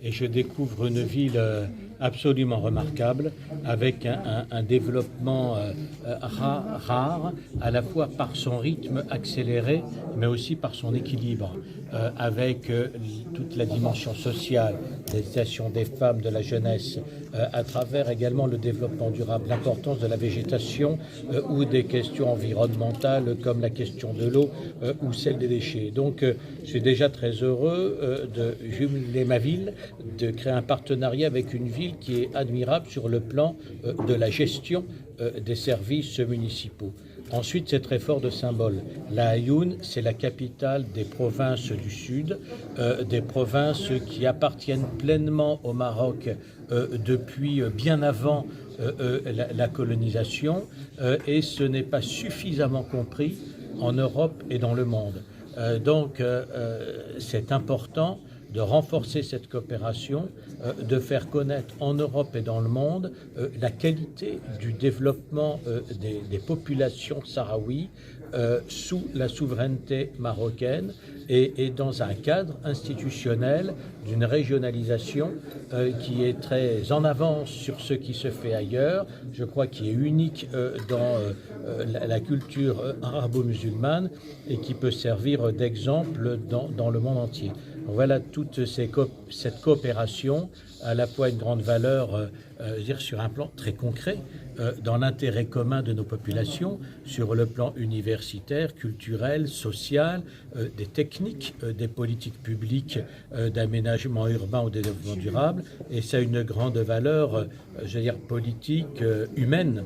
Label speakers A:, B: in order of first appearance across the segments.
A: et je découvre une ville absolument remarquable, avec un développement rare, à la fois par son rythme accéléré, mais aussi par son équilibre, avec toute la dimension sociale, l'éducation des femmes, de la jeunesse, à travers également le développement durable, l'importance de la végétation ou des questions environnementales comme la question de l'eau ou celle des déchets. Donc je suis déjà très heureux de jumeler ma ville, de créer un partenariat avec une ville qui est admirable sur le plan de la gestion des services municipaux. Ensuite, c'est très fort de symbole. La Aïoun, c'est la capitale des provinces du Sud, des provinces qui appartiennent pleinement au Maroc depuis bien avant la colonisation, et ce n'est pas suffisamment compris en Europe et dans le monde. Donc, c'est important de renforcer cette coopération, de faire connaître en Europe et dans le monde la qualité du développement des populations sahraouies sous la souveraineté marocaine et dans un cadre institutionnel d'une régionalisation qui est très en avance sur ce qui se fait ailleurs, je crois qui est unique dans la culture arabo-musulmane et qui peut servir d'exemple dans le monde entier. Donc voilà toute cette coopération, à la fois une grande valeur sur un plan très concret, dans l'intérêt commun de nos populations, sur le plan universitaire, culturel, social, des techniques, des politiques publiques d'aménagement urbain ou de développement durable, et ça a une grande valeur, politique, humaine,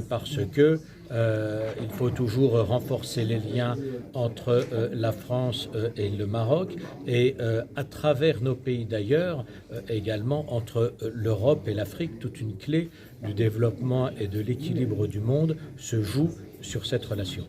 A: parce que il faut toujours renforcer les liens entre la France et le Maroc, et à travers nos pays d'ailleurs, également entre l'Europe et l'Afrique, toute une clé du développement et de l'équilibre du monde se joue sur cette relation.